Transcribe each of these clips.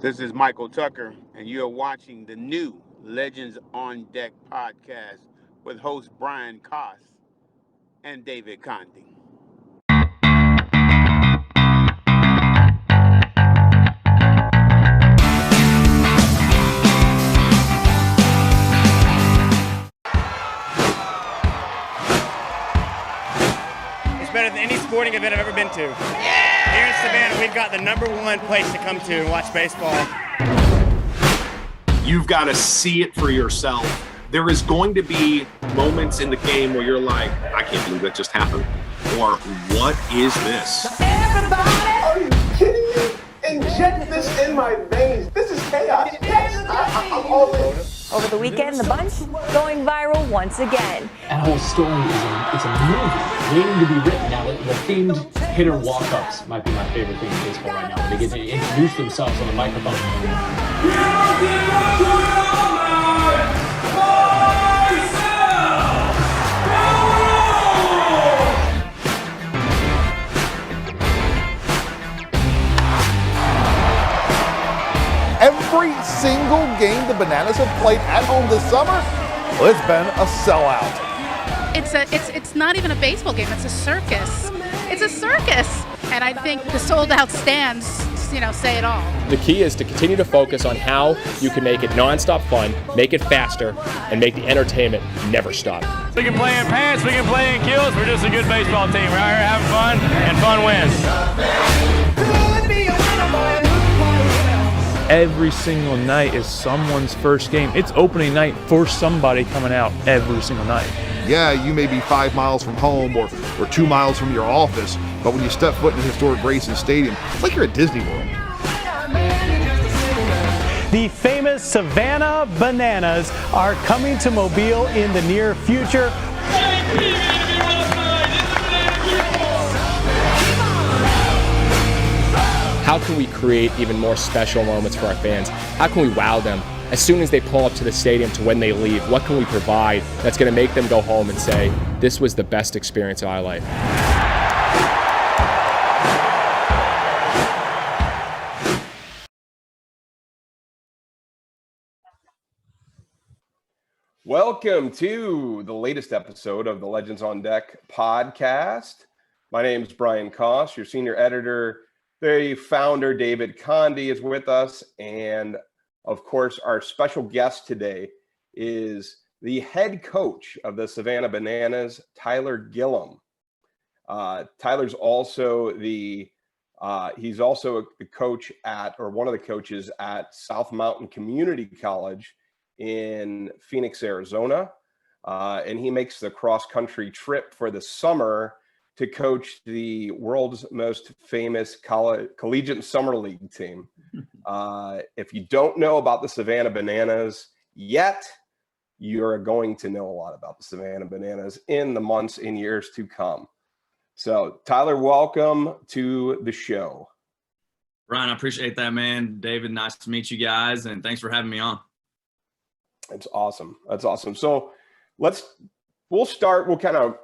This is Michael Tucker, and you're watching the new Legends on Deck podcast with host Brian Koss and David Conde. It's better than any sporting event I've ever been to. Yeah! Here in Savannah, we've got the #1 place to come to and watch baseball. You've got to see it for yourself. There is going to be moments in the game where you're like, I can't believe that just happened. Or, what is this? Everybody! Are you kidding me? Inject this in my veins. This is chaos. Yes, I'm all in. Over the weekend, the bunch going viral once again. That whole story is a movie waiting to be written. Now, the themed hitter walk-ups might be my favorite thing in baseball right now. They get to introduce themselves on the microphone. Every single game the Bananas have played at home this summer, well, it's been a sellout. It's not even a baseball game, it's a circus. It's a circus. And I think the sold out stands, say it all. The key is to continue to focus on how you can make it nonstop fun, make it faster, and make the entertainment never stop. We can play in pants, we can play in kills, we're just a good baseball team. We're out here having fun, and fun wins. Every single night is someone's first game. It's opening night for somebody coming out every single night. Yeah, you may be 5 miles from home or 2 miles from your office, but when you step foot in the historic Grayson Stadium, it's like you're at Disney World. The famous Savannah Bananas are coming to Mobile in the near future. How can we create even more special moments for our fans? How can we wow them as soon as they pull up to the stadium to when they leave? What can we provide that's going to make them go home and say, this was the best experience of my life? Welcome to the latest episode of the Legends on Deck podcast. My name is Brian Koss, your senior editor. The founder, David Conde, is with us. And of course, our special guest today is the head coach of the Savannah Bananas, Tyler Gillum. Tyler's also he's also a coach or one of the coaches at South Mountain Community College in Phoenix, Arizona. And he makes the cross-country trip for the summer to coach the world's most famous collegiate summer league team. If you don't know about the Savannah Bananas yet, you're going to know a lot about the Savannah Bananas in the months and years to come. So, Tyler, welcome to the show. Brian, I appreciate that, man. David, nice to meet you guys, and thanks for having me on. That's awesome. That's awesome. So we'll kind of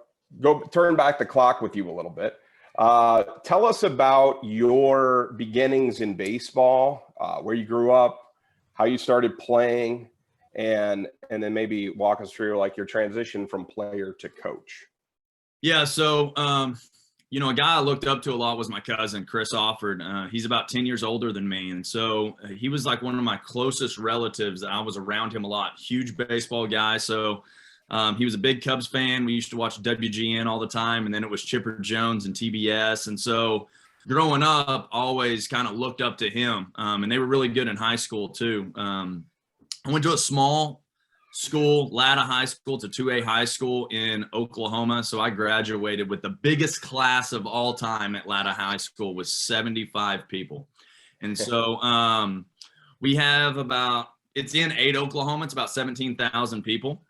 turn back the clock with you a little bit. Tell us about your beginnings in baseball, where you grew up, how you started playing, and then maybe walk us through like your transition from player to coach. Yeah. So, a guy I looked up to a lot was my cousin, Chris Offord. He's about 10 years older than me. And so he was like one of my closest relatives that I was around him a lot. Huge baseball guy. So he was a big Cubs fan. We used to watch WGN all the time. And then it was Chipper Jones and TBS. And so growing up, always kind of looked up to him. And they were really good in high school too. I went to a small school, Latta High School. It's a 2A high school in Oklahoma. So I graduated with the biggest class of all time at Latta High School with 75 people. And so we have it's in Ada, Oklahoma. It's about 17,000 people.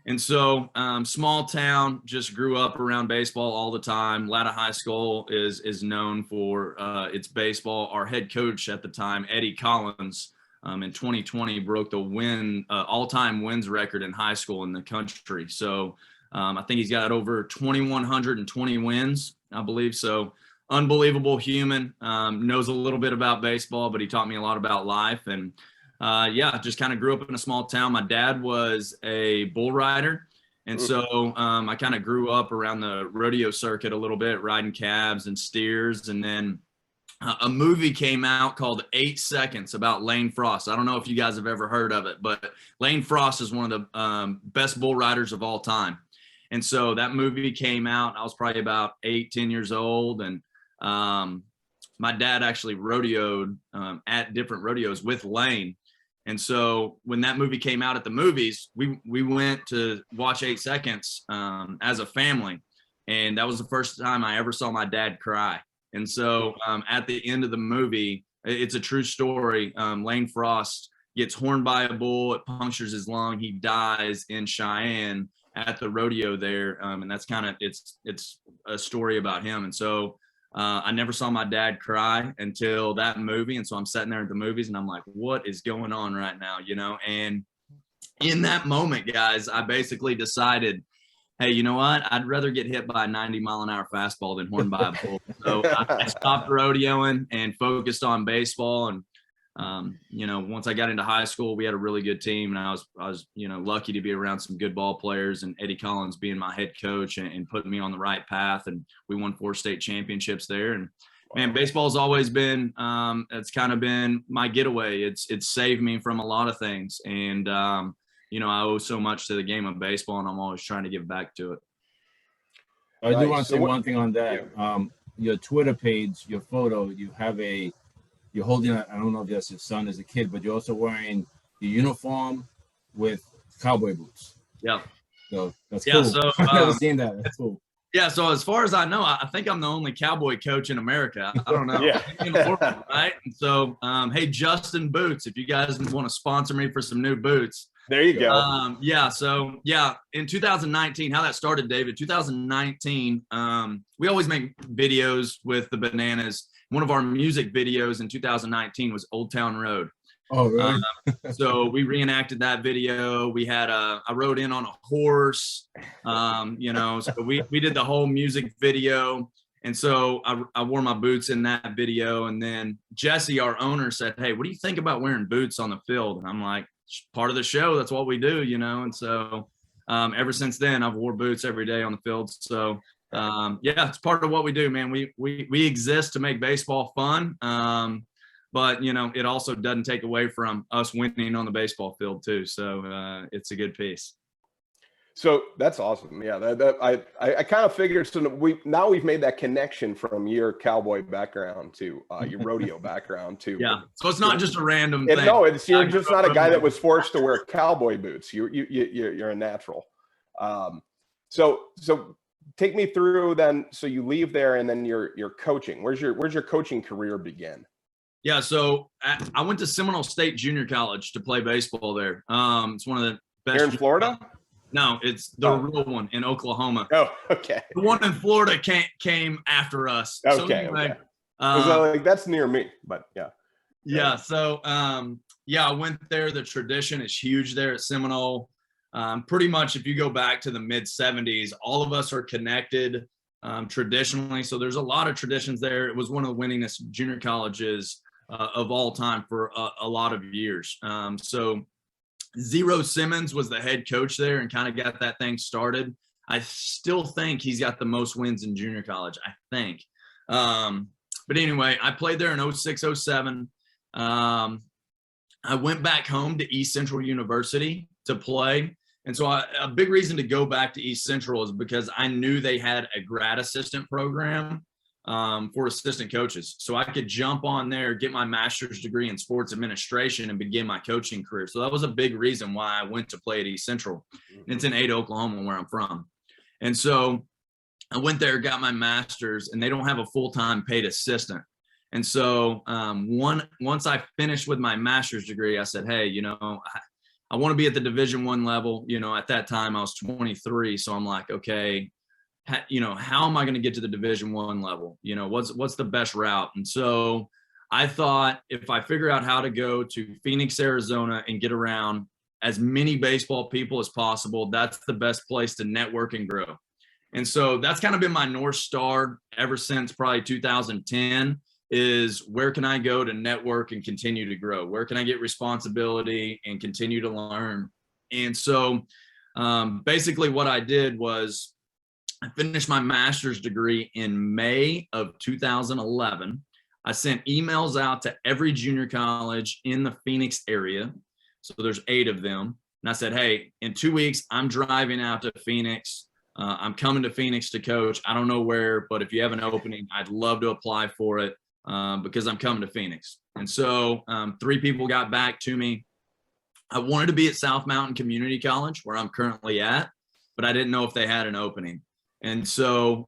And so small town, just grew up around baseball all the time. Latta High School is known for its baseball. Our head coach at the time, Eddie Collins, in 2020 broke the all-time wins record in high school in the country. So I think he's got over 2,120 wins, I believe. So unbelievable human, knows a little bit about baseball, but he taught me a lot about life. And just kind of grew up in a small town. My dad was a bull rider. And so I kind of grew up around the rodeo circuit a little bit, riding calves and steers. And then a movie came out called 8 Seconds about Lane Frost. I don't know if you guys have ever heard of it, but Lane Frost is one of the best bull riders of all time. And so that movie came out. I was probably about 8-10 years old. And my dad actually rodeoed at different rodeos with Lane. And so when that movie came out at the movies, we went to watch 8 Seconds as a family. And that was the first time I ever saw my dad cry. And so at the end of the movie, it's a true story. Lane Frost gets horned by a bull. It punctures his lung. He dies in Cheyenne at the rodeo there. And that's kind of, it's a story about him. And so I never saw my dad cry until that movie. And so I'm sitting there at the movies and I'm like, what is going on right now? You know? And in that moment, guys, I basically decided, hey, you know what? I'd rather get hit by a 90-mile-an-hour fastball than horned by a bull. So I stopped rodeoing and focused on baseball. And, once I got into high school, we had a really good team. And I was, lucky to be around some good ball players, and Eddie Collins being my head coach and putting me on the right path. And we won 4 state championships there. And man, baseball's always been, it's kind of been my getaway. It's saved me from a lot of things. And, I owe so much to the game of baseball, and I'm always trying to give back to it. I do want to say one thing on that. Your Twitter page, your photo, you're holding, I don't know if that's your son as a kid, but you're also wearing the uniform with cowboy boots. Yeah. So that's cool. So I've never seen that. That's cool. Yeah. So as far as I know, I think I'm the only cowboy coach in America. I don't know. Right. And so, hey, Justin Boots, if you guys want to sponsor me for some new boots. There you go. In 2019, how that started, David, 2019, we always make videos with the Bananas. One of our music videos in 2019 was Old Town Road. Oh, really? So we reenacted that video. We had I rode in on a horse, so we did the whole music video. And so I wore my boots in that video. And then Jesse, our owner, said, hey, what do you think about wearing boots on the field? And I'm like, part of the show. That's what we do, And so ever since then, I've wore boots every day on the field. So it's part of what we do, man. We exist to make baseball fun. But it also doesn't take away from us winning on the baseball field too. So it's a good piece. So that's awesome. Yeah, I kind of figured. So we've made that connection from your cowboy background to your rodeo background too. Yeah. So it's not just a random thing. No, you're just not a guy that was forced to wear cowboy boots. You're a natural. So take me through then. So you leave there, and then you're coaching. Where's your coaching career begin? Yeah. So I went to Seminole State Junior College to play baseball there. It's one of the best. Here in Florida? No, it's the real one in Oklahoma. Oh, okay. The one in Florida came after us. Okay. So anyway, okay. That's near me, but yeah. Yeah. So I went there. The tradition is huge there at Seminole. Pretty much, if you go back to the mid 70s, all of us are connected traditionally. So there's a lot of traditions there. It was one of the winningest junior colleges of all time for a lot of years. So Zero Simmons was the head coach there and kind of got that thing started. I still think he's got the most wins in junior college, I think. But anyway, I played there in 06, 07. I went back home to East Central University to play. And so a big reason to go back to East Central is because I knew they had a grad assistant program for assistant coaches. So I could jump on there, get my master's degree in sports administration, and begin my coaching career. So that was a big reason why I went to play at East Central. And it's in Ada, Oklahoma, where I'm from. And so I went there, got my master's, and they don't have a full-time paid assistant. And so once I finished with my master's degree, I said, hey, I want to be at the Division I level. At that time I was 23. So I'm like, okay, how am I going to get to the Division I level? What's the best route? And so I thought, if I figure out how to go to Phoenix, Arizona, and get around as many baseball people as possible, that's the best place to network and grow. And so that's kind of been my North Star ever since probably 2010 is where can I go to network and continue to grow? Where can I get responsibility and continue to learn? And so basically what I did was I finished my master's degree in May of 2011. I sent emails out to every junior college in the Phoenix area. So there's 8 of them. And I said, hey, in 2 weeks, I'm driving out to Phoenix. I'm coming to Phoenix to coach. I don't know where, but if you have an opening, I'd love to apply for it because I'm coming to Phoenix. And so 3 people got back to me. I wanted to be at South Mountain Community College, where I'm currently at, but I didn't know if they had an opening. And so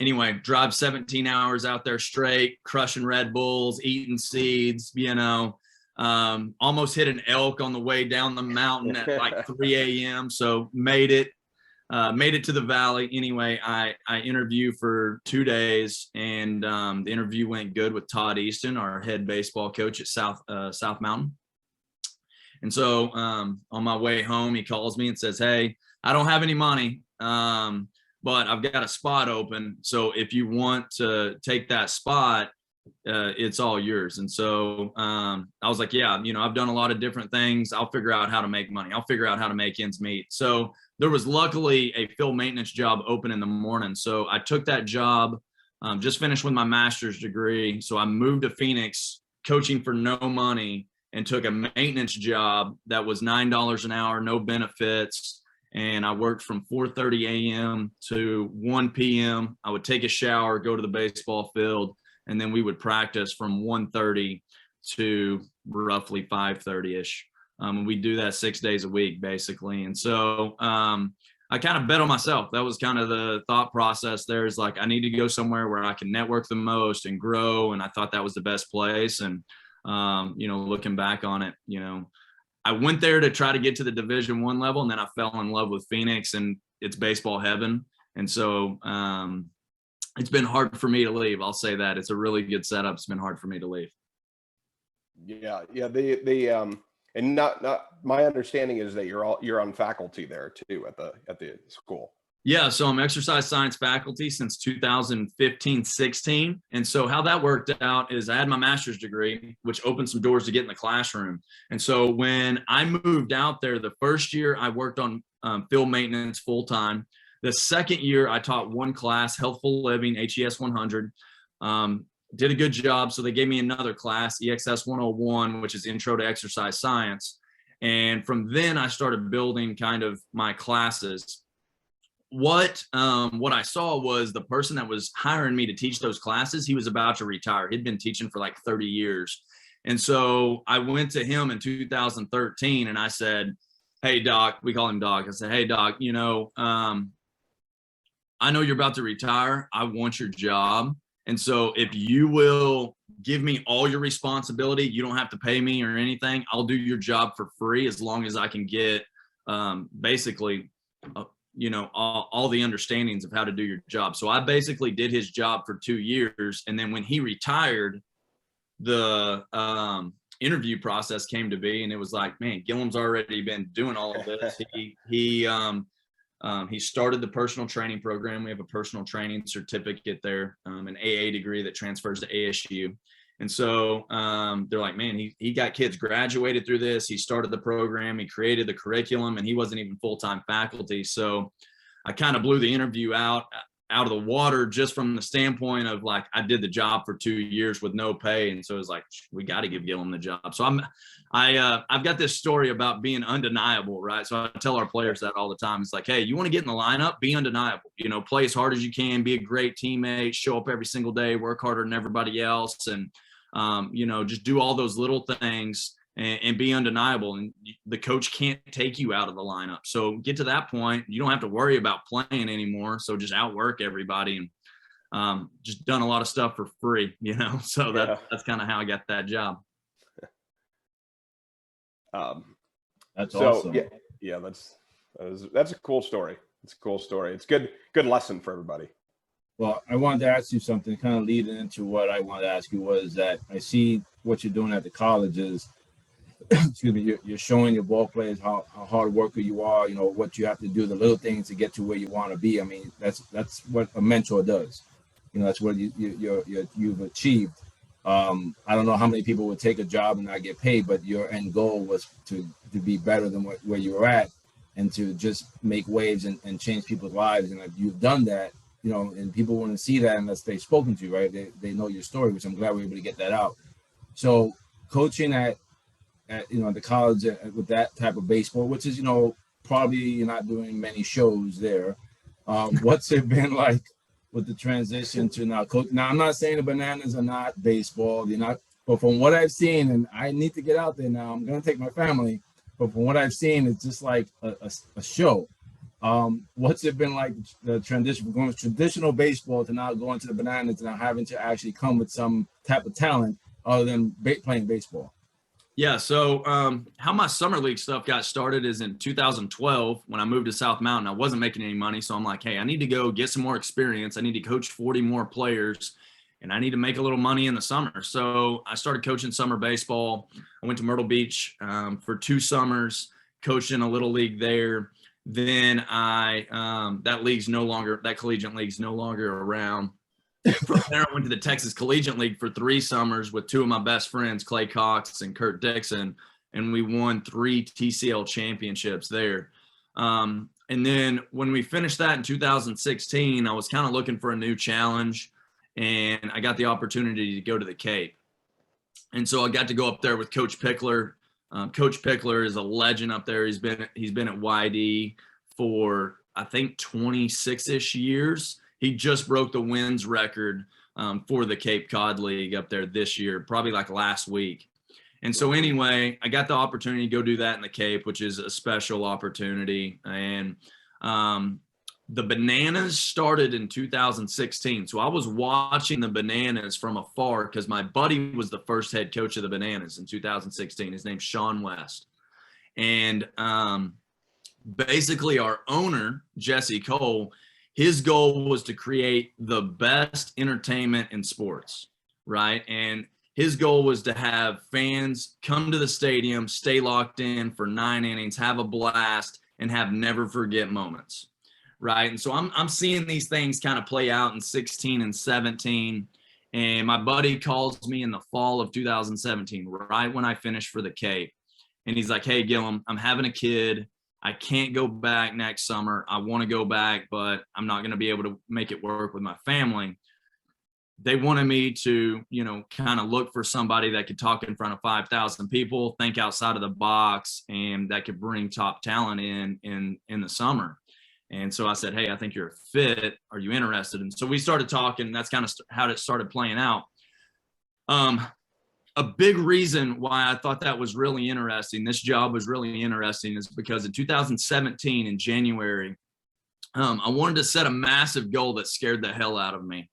anyway, drive 17 hours out there straight, crushing Red Bulls, eating seeds, you know, almost hit an elk on the way down the mountain at like 3 a.m. So made it to the valley. Anyway, I interviewed for 2 days, and the interview went good with Todd Easton, our head baseball coach at South Mountain. And so on my way home, he calls me and says, hey, I don't have any money, but I've got a spot open. So if you want to take that spot, it's all yours. And so I was like, yeah, you know, I've done a lot of different things. I'll figure out how to make money. I'll figure out how to make ends meet. So there was luckily a field maintenance job open in the morning. So I took that job, just finished with my master's degree. So I moved to Phoenix coaching for no money and took a maintenance job that was $9 an hour, no benefits. And I worked from 4:30 a.m. to 1 p.m. I would take a shower, go to the baseball field, and then we would practice from 1:30 to roughly 5:30-ish. And we do that 6 days a week, basically. And so I kind of bet on myself. That was kind of the thought process there, is like, I need to go somewhere where I can network the most and grow. And I thought that was the best place. And, you know, looking back on it, you know, I went there to try to get to the Division I level, and then I fell in love with Phoenix, and it's baseball heaven. And so it's been hard for me to leave. I'll say that. It's a really good setup. It's been hard for me to leave. Yeah. And not my understanding is that you're on faculty there too at the school. Yeah, so I'm exercise science faculty since 2015-16. And so how that worked out is I had my master's degree, which opened some doors to get in the classroom. And so when I moved out there, the first year I worked on field maintenance full time. The second year I taught one class, Healthful Living, HES 100. Did a good job. So they gave me another class, EXS 101, which is Intro to Exercise Science. And from then I started building kind of my classes. What I saw was the person that was hiring me to teach those classes, he was about to retire. He'd been teaching for like 30 years. And so I went to him in 2013 and I said, hey, Doc, we call him Doc. I said, hey, Doc, you know, I know you're about to retire. I want your job. And so if you will give me all your responsibility, you don't have to pay me or anything. I'll do your job for free as long as I can get basically you know, all the understandings of how to do your job. So I basically did his job for 2 years. And then when he retired, the interview process came to be, and it was like, man, Gillum's already been doing all of this. He started the personal training program. We have a personal training certificate there, an AA degree that transfers to ASU. And so they're like, man, he got kids graduated through this. He started the program. He created the curriculum, and he wasn't even full-time faculty. So I kind of blew the interview out of the water just from the standpoint of like, I did the job for 2 years with no pay. And so it was like, we got to give Gillum the job. So I've got this story about being undeniable, right? So I tell our players that all the time. It's like, hey, you want to get in the lineup, be undeniable, you know, play as hard as you can, be a great teammate, show up every single day, work harder than everybody else. And, you know, just do all those little things and be undeniable. And the coach can't take you out of the lineup. So get to that point, you don't have to worry about playing anymore. So just outwork everybody, and just done a lot of stuff for free, you know? So that's kind of how I got that job. That's awesome. Yeah, that's a cool story. It's a cool story. It's good lesson for everybody. Well, I wanted to ask you something, kind of leading into what I wanted to ask you was that I see what you're doing at the colleges. excuse me, you're showing your ball players how hard worker you are, you know, what you have to do, the little things to get to where you want to be. I mean, that's what a mentor does. You know, that's what you've achieved. I don't know how many people would take a job and not get paid, but your end goal was to be better than where you were at, and to just make waves and change people's lives. And if you've done that, you know, and people want to see that unless they've spoken to you, right? They know your story, which I'm glad we're able to get that out. So coaching at you know, the college with that type of baseball, which is, you know, probably you're not doing many shows there. What's it been like with the transition to now coach? Now, I'm not saying the Bananas are not baseball, they're not, but from what I've seen, and I need to get out there now, I'm going to take my family, but from what I've seen, it's just like a show. What's it been like, the transition from going to traditional baseball to now going to the Bananas and now having to actually come with some type of talent other than playing baseball? Yeah, so how my summer league stuff got started is in 2012 when I moved to South Mountain. I wasn't making any money, so I'm like, hey, I need to go get some more experience. I need to coach 40 more players, and I need to make a little money in the summer. So I started coaching summer baseball. I went to Myrtle Beach for 2 summers, coached in a little league there. Then that collegiate league's no longer around. From there, I went to the Texas Collegiate League for 3 summers with 2 of my best friends, Clay Cox and Kurt Dixon, and we won 3 TCL championships there. And then when we finished that in 2016, I was kind of looking for a new challenge, and I got the opportunity to go to the Cape. And so I got to go up there with Coach Pickler. Coach Pickler is a legend up there. He's been at YD for, I think, 26-ish years. He just broke the wins record for the Cape Cod League up there this year, probably like last week. And so anyway, I got the opportunity to go do that in the Cape, which is a special opportunity. And the Bananas started in 2016. So I was watching the Bananas from afar because my buddy was the first head coach of the Bananas in 2016. His name's Sean West. And basically our owner, Jesse Cole, his goal was to create the best entertainment in sports, right? And his goal was to have fans come to the stadium, stay locked in for 9 innings, have a blast, and have never forget moments, right? And so I'm seeing these things kind of play out in 16 and 17. And my buddy calls me in the fall of 2017, right when I finished for the Cape. And he's like, hey, Gillum, I'm having a kid. I can't go back next summer. I want to go back, but I'm not going to be able to make it work with my family. They wanted me to, you know, kind of look for somebody that could talk in front of 5,000 people, think outside of the box, and that could bring top talent in the summer. And so I said, hey, I think you're a fit. Are you interested? And so we started talking. That's kind of how it started playing out. A big reason why I thought that was really interesting, this job was really interesting, is because in 2017 in January, I wanted to set a massive goal that scared the hell out of me.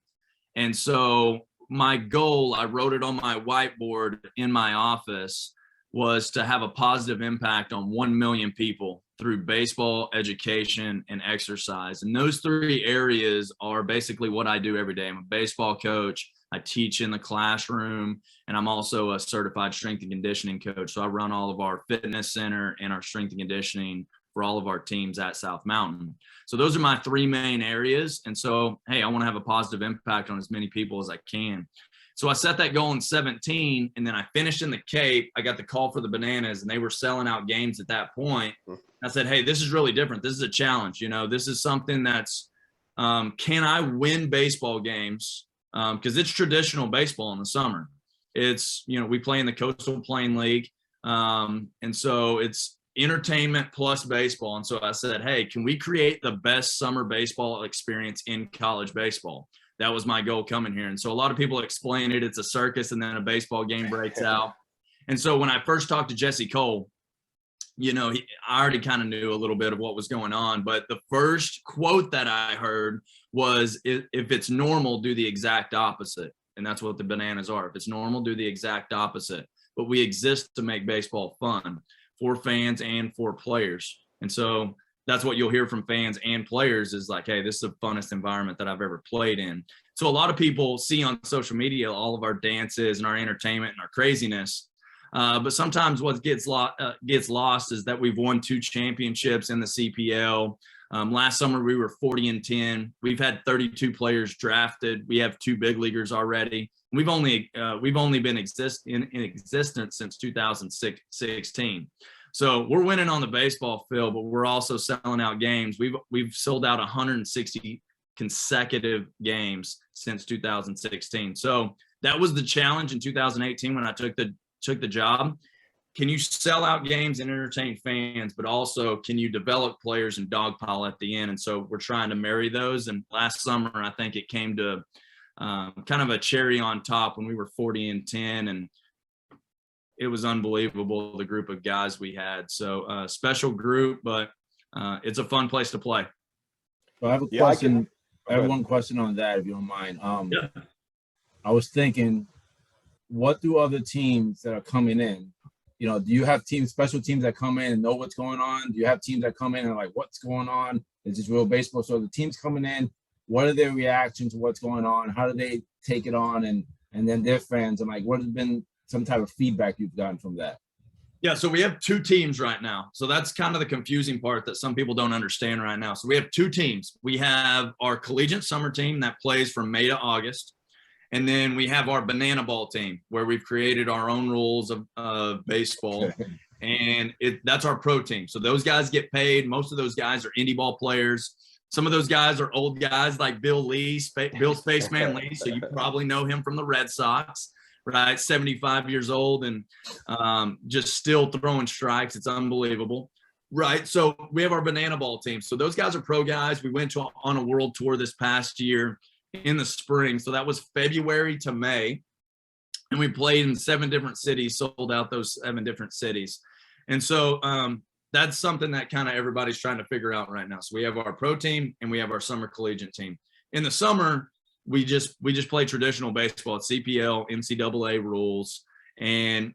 And so my goal, I wrote it on my whiteboard in my office, was to have a positive impact on 1 million people through baseball, education, and exercise. And those 3 areas are basically what I do every day. I'm a baseball coach. I teach in the classroom, and I'm also a certified strength and conditioning coach. So I run all of our fitness center and our strength and conditioning for all of our teams at South Mountain. So those are my 3 main areas. And so, hey, I want to have a positive impact on as many people as I can. So I set that goal in 17, and then I finished in the Cape. I got the call for the Bananas, and they were selling out games at that point. I said, hey, this is really different. This is a challenge. You know, this is something that's, can I win baseball games? Because it's traditional baseball in the summer. It's, you know, we play in the Coastal Plain League. And so it's entertainment plus baseball. And so I said, hey, can we create the best summer baseball experience in college baseball? That was my goal coming here. And so a lot of people explain it. It's a circus, and then a baseball game breaks out. And so when I first talked to Jesse Cole, you know, I already kind of knew a little bit of what was going on. But the first quote that I heard was, if it's normal, do the exact opposite. And that's what the Bananas are. If it's normal, do the exact opposite. But we exist to make baseball fun for fans and for players. And so that's what you'll hear from fans and players is like, hey, this is the funnest environment that I've ever played in. So a lot of people see on social media all of our dances and our entertainment and our craziness. But sometimes what gets lost is that we've won 2 championships in the CPL. Last summer we were 40-10. We've had 32 players drafted. We have 2 big leaguers already. We've only been in existence since 2016. So we're winning on the baseball field, but we're also selling out games. We've sold out 160 consecutive games since 2016. So that was the challenge in 2018 when I took the job. Can you sell out games and entertain fans, but also can you develop players and dogpile at the end? And so we're trying to marry those. And last summer, I think it came to kind of a cherry on top when we were 40-10, and it was unbelievable, the group of guys we had. So special group, but it's a fun place to play. So I have a question. I have one question on that, if you don't mind. Yeah. I was thinking, what do other teams that are coming in, do you have special teams that come in and know what's going on? Do you have teams that come in and are like, what's going on? Is this real baseball? So the teams coming in, what are their reactions to what's going on? How do they take it on? And then their fans, and like, what has been some type of feedback you've gotten from that? Yeah, so we have 2 teams right now. So that's kind of the confusing part that some people don't understand right now. So we have 2 teams. We have our collegiate summer team that plays from May to August. And then we have our banana ball team where we've created our own rules of baseball. And that's our pro team. So those guys get paid. Most of those guys are indie ball players. Some of those guys are old guys like Bill Spaceman Lee. So you probably know him from the Red Sox, right? 75 years old and just still throwing strikes. It's unbelievable, right? So we have our banana ball team. So those guys are pro guys. We went on a world tour this past year in the spring. So that was February to May. And we played in 7 different cities, sold out those 7 different cities. And so that's something that kind of everybody's trying to figure out right now. So we have our pro team and we have our summer collegiate team. In the summer, we just play traditional baseball. It's CPL, NCAA rules, and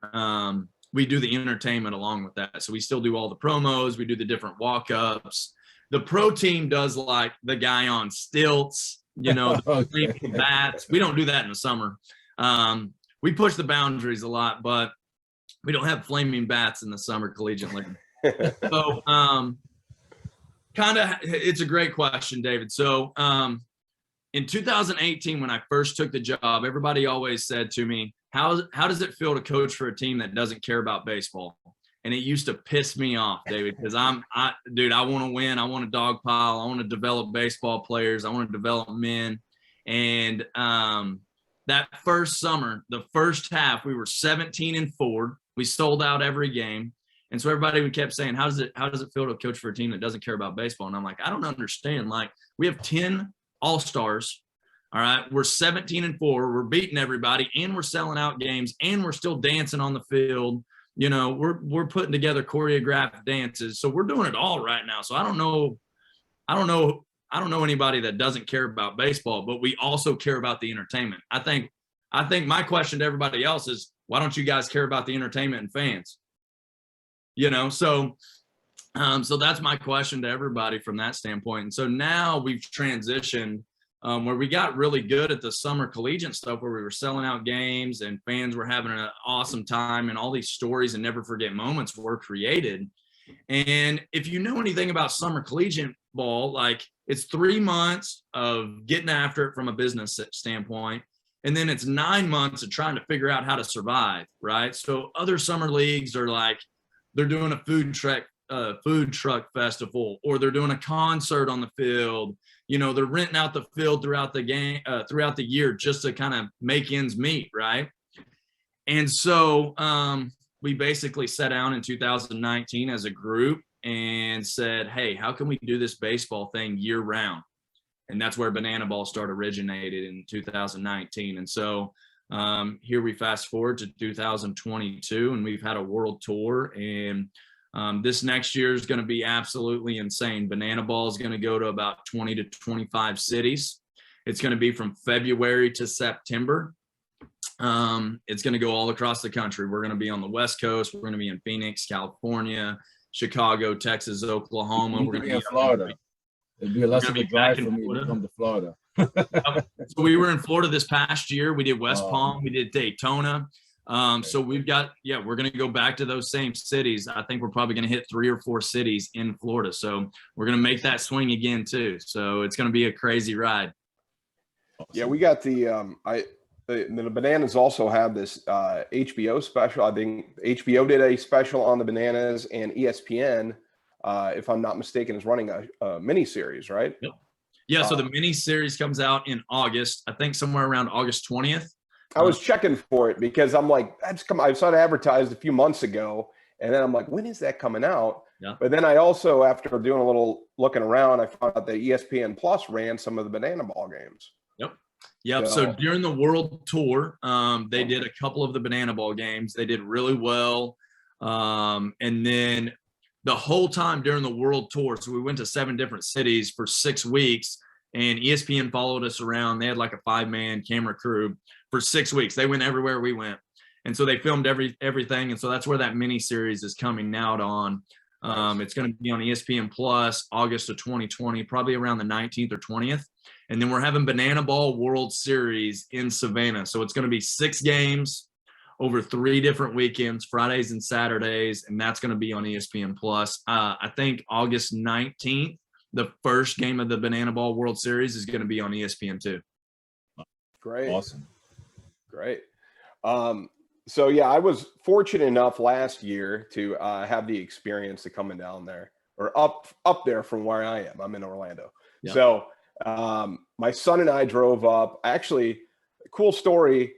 we do the entertainment along with that. So we still do all the promos. We do the different walk-ups. The pro team does like the guy on stilts, the bats. We don't do that in the summer. We push the boundaries a lot, but we don't have flaming bats in the summer collegiate league. So it's a great question, David. So in 2018, when I first took the job, everybody always said to me, how does it feel to coach for a team that doesn't care about baseball? And it used to piss me off, David, because I want to win. I want to dogpile. I want to develop baseball players. I want to develop men. And that first summer, the first half, we were 17-4. We sold out every game. And so everybody kept saying, how does it feel to coach for a team that doesn't care about baseball? And I'm like, I don't understand. Like, we have 10 all-stars. All right. We're 17-4. We're beating everybody, and we're selling out games, and we're still dancing on the field. We're putting together choreographed dances. So we're doing it all right now. So I don't know anybody that doesn't care about baseball, but we also care about the entertainment. I think my question to everybody else is, why don't you guys care about the entertainment and fans? So that's my question to everybody from that standpoint. And so now we've transitioned where we got really good at the summer collegiate stuff, where we were selling out games and fans were having an awesome time, and all these stories and never forget moments were created. And if you know anything about summer collegiate ball, like, it's 3 months of getting after it from a business standpoint. And then it's 9 months of trying to figure out how to survive, right? So other summer leagues are like, they're doing a food truck festival, or they're doing a concert on the field. They're renting out the field throughout the year just to kind of make ends meet, right? And so we basically sat down in 2019 as a group and said, hey, how can we do this baseball thing year round? And that's where Banana Ball originated in 2019. And so here we fast forward to 2022, and we've had a world tour, and this next year is going to be absolutely insane. Banana Ball is going to go to about 20 to 25 cities. It's going to be from February to September. It's going to go all across the country. We're going to be on the West Coast. We're going to be in Phoenix, California, Chicago, Texas, Oklahoma. We're going to be in Florida. It'd be a less of a drive for me to come to Florida. So we were in Florida this past year. We did West Palm. We did Daytona. So we're going to go back to those same cities. I think we're probably going to hit 3 or 4 cities in Florida. So we're going to make that swing again too. So it's going to be a crazy ride. Yeah, we got the Bananas also have this HBO special. I think HBO did a special on the Bananas, and ESPN, if I'm not mistaken, is running a mini series, right? Yep. Yeah, so the mini series comes out in August. I think somewhere around August 20th. I was checking for it because I'm like, I saw it advertised a few months ago, and then I'm like, when is that coming out? Yeah. But then I also, after doing a little looking around, I found out that ESPN Plus ran some of the Banana Ball games. Yep. So during the World Tour, they did a couple of the Banana Ball games. They did really well. And then the whole time during the World Tour, so we went to 7 different cities for 6 weeks, and ESPN followed us around. They had like a 5-man camera crew for 6 weeks. They went everywhere we went. And so they filmed everything. And so that's where that mini series is coming out on. It's going to be on ESPN Plus August of 2020, probably around the 19th or 20th. And then we're having Banana Ball World Series in Savannah. So it's going to be 6 games over 3 different weekends, Fridays and Saturdays. And that's going to be on ESPN Plus. I think August 19th, the first game of the Banana Ball World Series is going to be on ESPN too. Great. Awesome. Great. So yeah, I was fortunate enough last year to have the experience of coming down there, or up there from where I am. I'm in Orlando. Yeah. So my son and I drove up. Actually, cool story.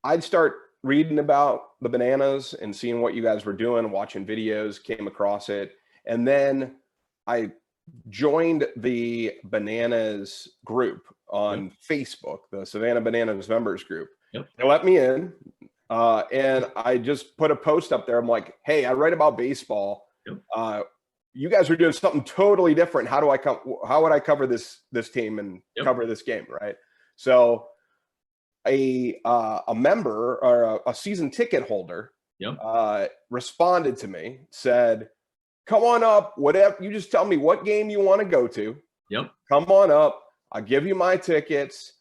I'd start reading about the Bananas and seeing what you guys were doing, watching videos, came across it. And then I joined the Bananas group on Facebook, the Savannah Bananas members group. Yep. They let me in. And I just put a post up there. I'm like, hey, I write about baseball. Yep. You guys are doing something totally different. How would I cover this team and cover this game? Right. So a member or a season ticket holder responded to me, said, come on up, whatever, you just tell me what game you want to go to. Yep. Come on up. I'll give you my tickets.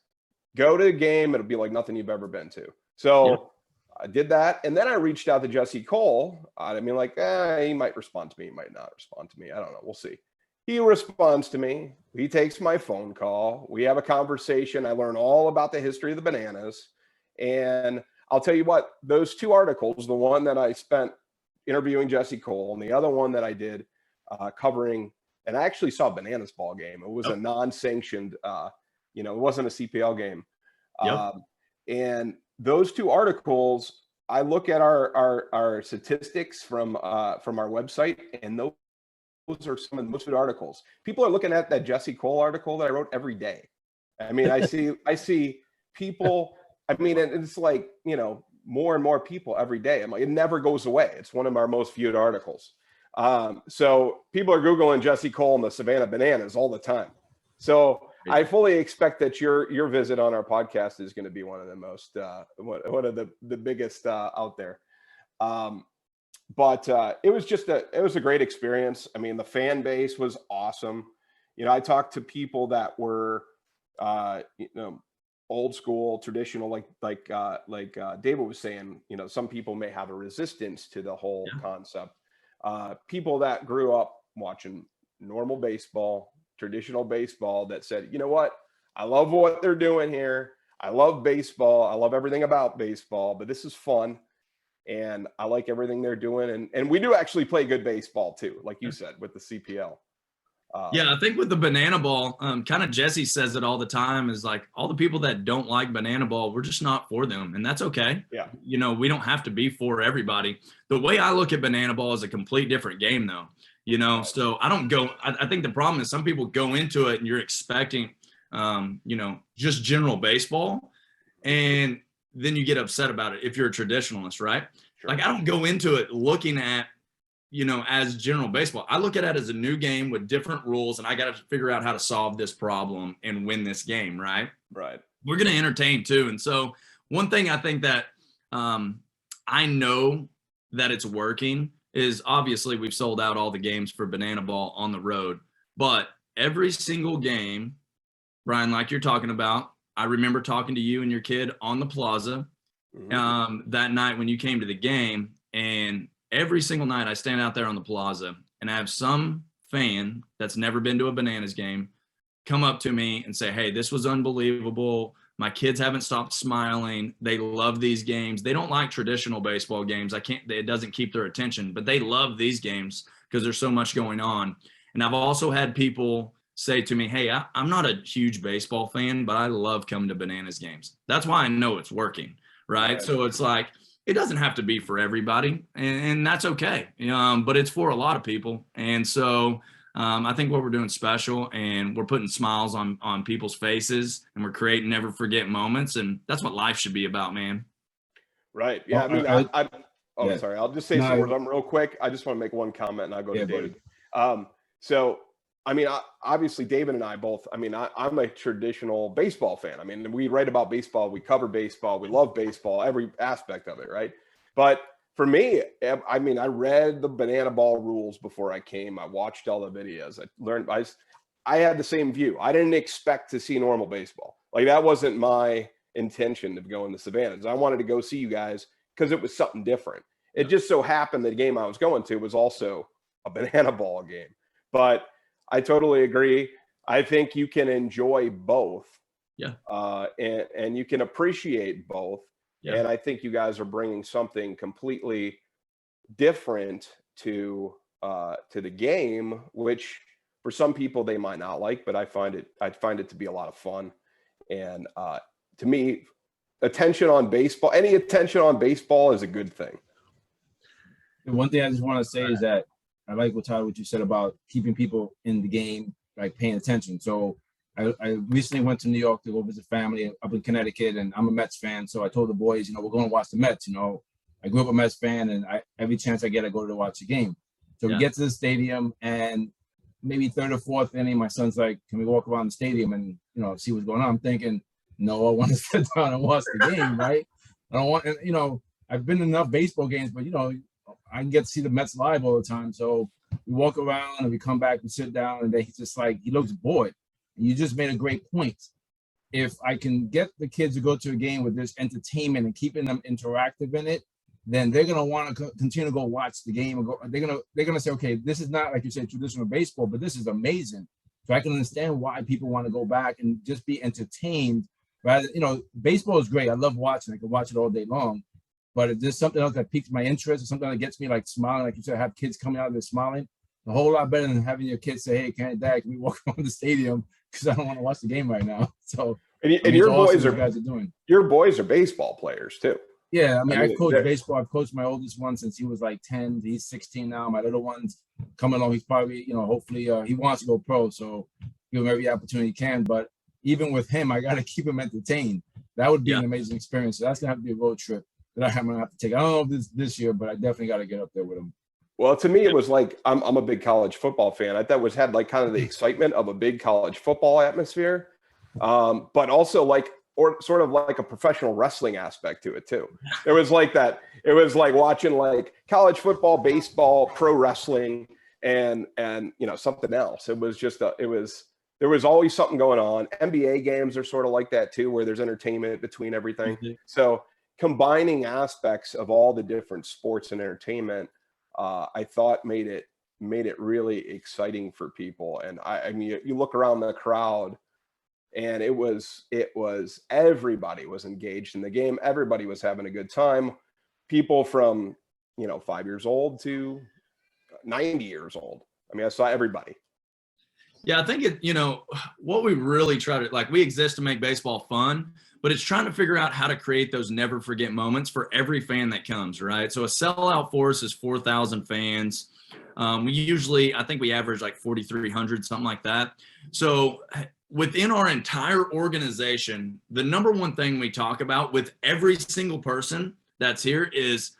Go to the game. It'll be like nothing you've ever been to. So I did that. And then I reached out to Jesse Cole. I mean, like, he might respond to me. He might not respond to me. I don't know. We'll see. He responds to me. He takes my phone call. We have a conversation. I learn all about the history of the Bananas. And I'll tell you what, those 2 articles, the one that I spent interviewing Jesse Cole and the other one that I did covering, and I actually saw a Bananas ball game. It was a non-sanctioned, it wasn't a CPL game. And those 2 articles, I look at our statistics from our website, and those are some of the most good articles. People are looking at that Jesse Cole article that I wrote every day. I mean, I see people. I mean, it's like, more and more people every day. I'm like, it never goes away. It's one of our most viewed articles. So people are Googling Jesse Cole and the Savannah Bananas all the time. So I fully expect that your visit on our podcast is going to be one of the most, one of the biggest out there. But it was a great experience. I mean, the fan base was awesome. I talked to people that were, old school, traditional, like David was saying, some people may have a resistance to the whole concept. People that grew up watching normal baseball, traditional baseball, that said, you know what, I love what they're doing here. I love baseball. I love everything about baseball, but this is fun. And I like everything they're doing. And we do actually play good baseball too, like you said, with the CPL. I think with the Banana Ball, kind of Jesse says it all the time, is like, all the people that don't like Banana Ball, we're just not for them. And that's okay. Yeah. We don't have to be for everybody. The way I look at Banana Ball is a complete different game though, so I don't go, I think the problem is some people go into it and you're expecting, just general baseball. And then you get upset about it if you're a traditionalist, right? Sure. Like, I don't go into it looking at, as general baseball. I look at it as a new game with different rules, and I got to figure out how to solve this problem and win this game, right? Right. We're going to entertain too. And so one thing I think that I know that it's working is, obviously we've sold out all the games for Banana Ball on the road, but every single game, Brian, like you're talking about, I remember talking to you and your kid on the plaza, that night when you came to the game. And every single night I stand out there on the plaza and I have some fan that's never been to a Bananas game come up to me and say, hey, this was unbelievable. My kids haven't stopped smiling. They love these games. They don't like traditional baseball games. It doesn't keep their attention, but they love these games because there's so much going on. And I've also had people say to me, hey, I'm not a huge baseball fan, but I love coming to Bananas games. That's why I know it's working, right? So it's like, it doesn't have to be for everybody, and that's okay. But it's for a lot of people. And so I think what we're doing is special, and we're putting smiles on people's faces, and we're creating never forget moments. And that's what life should be about, man. Right. Yeah. I mean, sorry. I'll just say some words. I'm real quick. I just want to make one comment and I'll go to David. So, I mean, obviously David and I both, I mean, I'm a traditional baseball fan. I mean, we write about baseball, we cover baseball, we love baseball, every aspect of it. Right. But for me, I mean, I read the banana ball rules before I came. I watched all the videos. I learned, I had the same view. I didn't expect to see normal baseball. Like, that wasn't my intention of going to Savannah's. I wanted to go see you guys because it was something different. It just so happened the game I was going to was also a banana ball game. But I totally agree. I think you can enjoy both. Yeah. And you can appreciate both. Yeah. And I think you guys are bringing something completely different to the game, which for some people they might not like, but I find it to be a lot of fun. And to me, any attention on baseball is a good thing. And one thing I just want to say is that I like what you said about keeping people in the game, like paying attention. So I recently went to New York to go visit family up in Connecticut, and I'm a Mets fan. So I told the boys, we're going to watch the Mets. I grew up a Mets fan, and every chance I get, I go to watch the game. So we get to the stadium, and maybe third or fourth inning, my son's like, can we walk around the stadium and, see what's going on? I'm thinking, no, I want to sit down and watch the game, right? I don't want, I've been in enough baseball games, but, I can get to see the Mets live all the time. So we walk around and we come back and sit down, and then he's just like, he looks bored. And you just made a great point. If I can get the kids to go to a game with this entertainment and keeping them interactive in it, then they're going to want to continue to go watch the game. And they're going to say, okay, this is not, like you said, traditional baseball, but this is amazing. So I can understand why people want to go back and just be entertained. Rather, baseball is great. I love watching. I can watch it all day long. But if there's something else that piques my interest, or something that gets me like smiling, like you said, have kids coming out there smiling, a whole lot better than having your kids say, hey, Dad, can we walk around the stadium? Because I don't want to watch the game right now. So, and your boys your boys are baseball players too. Yeah, I mean, I've coached baseball. I've coached my oldest one since he was like 10. He's 16 now. My little one's coming along. He's probably, hopefully he wants to go pro. So give him every opportunity he can. But even with him, I got to keep him entertained. That would be an amazing experience. So that's going to have to be a road trip that I'm going to have to take. I don't know if this year, but I definitely got to get up there with him. Well, to me, it was like, I'm a big college football fan. I thought had like kind of the excitement of a big college football atmosphere, but also like, or sort of like a professional wrestling aspect to it too. It was like that. It was like watching like college football, baseball, pro wrestling, and something else. It was just there was always something going on. NBA games are sort of like that too, where there's entertainment between everything. Mm-hmm. So combining aspects of all the different sports and entertainment, I thought made it really exciting for people. And I mean, you look around the crowd, and it was everybody was engaged in the game. Everybody was having a good time. People from 5 years old to 90 years old. I mean, I saw everybody. Yeah, I think what we really try to, we exist to make baseball fun, but it's trying to figure out how to create those never forget moments for every fan that comes, right? So a sellout for us is 4,000 fans. I think we average like 4,300, something like that. So within our entire organization, the number one thing we talk about with every single person that's here is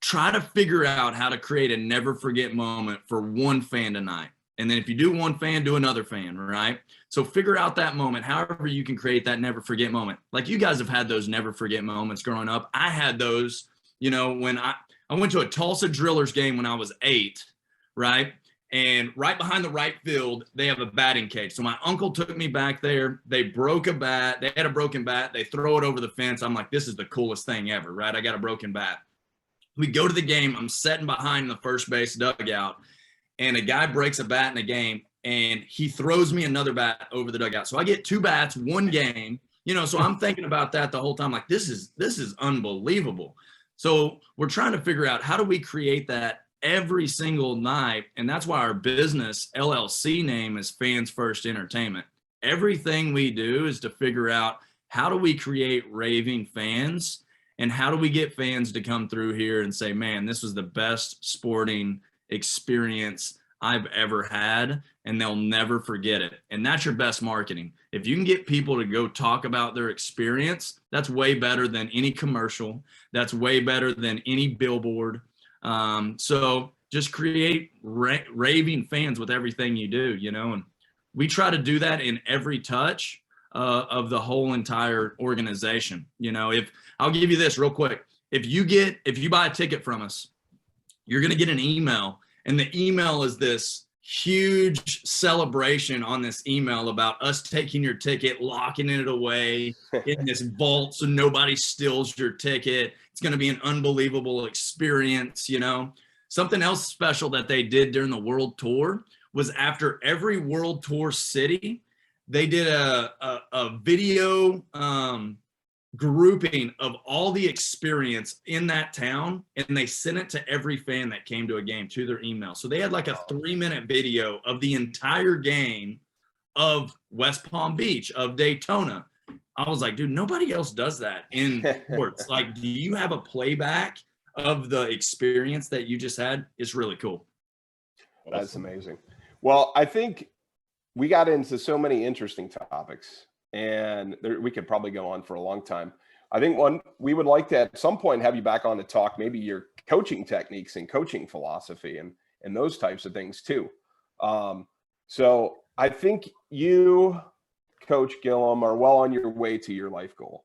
try to figure out how to create a never forget moment for one fan tonight. And then if you do one fan, do another fan, right? So figure out that moment, however you can create that never forget moment. Like you guys have had those never forget moments growing up. I had those, when I went to a Tulsa Drillers game when I was 8, right? And right behind the right field, they have a batting cage. So my uncle took me back there. They broke a bat. They had a broken bat. They throw it over the fence. I'm like, this is the coolest thing ever, right? I got a broken bat. We go to the game. I'm sitting behind the first base dugout, and a guy breaks a bat in a game, and he throws me another bat over the dugout. So I get 2 bats, 1 game, you know, so I'm thinking about that the whole time. Like, this is unbelievable. So we're trying to figure out, how do we create that every single night? And that's why our business LLC name is Fans First Entertainment. Everything we do is to figure out, how do we create raving fans, and how do we get fans to come through here and say, man, this was the best sporting experience I've ever had, and they'll never forget it. And that's your best marketing. If you can get people to go talk about their experience, that's way better than any commercial. That's way better than any billboard. So just create raving fans with everything you do, you know, and we try to do that in every touch of the whole entire organization. You know, if I'll give you this real quick, if you buy a ticket from us, you're going to get an email, and the email is this huge celebration on this email about us taking your ticket, locking it away in this vault so nobody steals your ticket. It's going to be an unbelievable experience. You know, something else special that they did during the world tour was, after every world tour city, they did a video grouping of all the experience in that town, and they sent it to every fan that came to a game to their email. So they had like a 3-minute video of the entire game of West Palm Beach, of Daytona. I was like, dude, nobody else does that in sports. Like, do you have a playback of the experience that you just had? It's really cool. That's amazing. Well, I think we got into so many interesting topics, and we could probably go on for a long time. I think we would like to at some point have you back on to talk maybe your coaching techniques and coaching philosophy and those types of things too. So I think you, Coach Gillum, are well on your way to your life goal.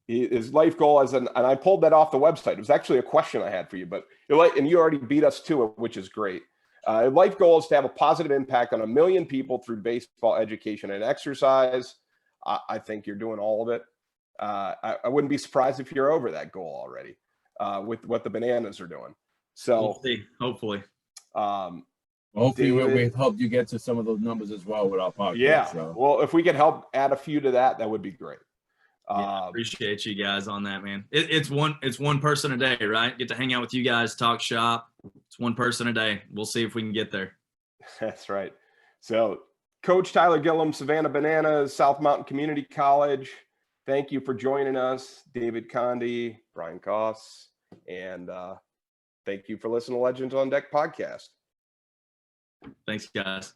His life goal and I pulled that off the website. It was actually a question I had for you, and you already beat us to it, which is great. Life goal is to have a positive impact on 1 million people through baseball education and exercise. I think you're doing all of it. I wouldn't be surprised if you're over that goal already with what the Bananas are doing. So we'll see. Hopefully. Hopefully we've helped you get to some of those numbers as well with our podcast. Yeah. So. Well, if we could help add a few to that would be great. Yeah, appreciate you guys on that, man. It's one person a day, right? Get to hang out with you guys, talk shop. It's one person a day. We'll see if we can get there. That's right. So Coach Tyler Gillum, Savannah Bananas, South Mountain Community College. Thank you for joining us, David Conde, Brian Koss, and thank you for listening to Legends on Deck podcast. Thanks, guys.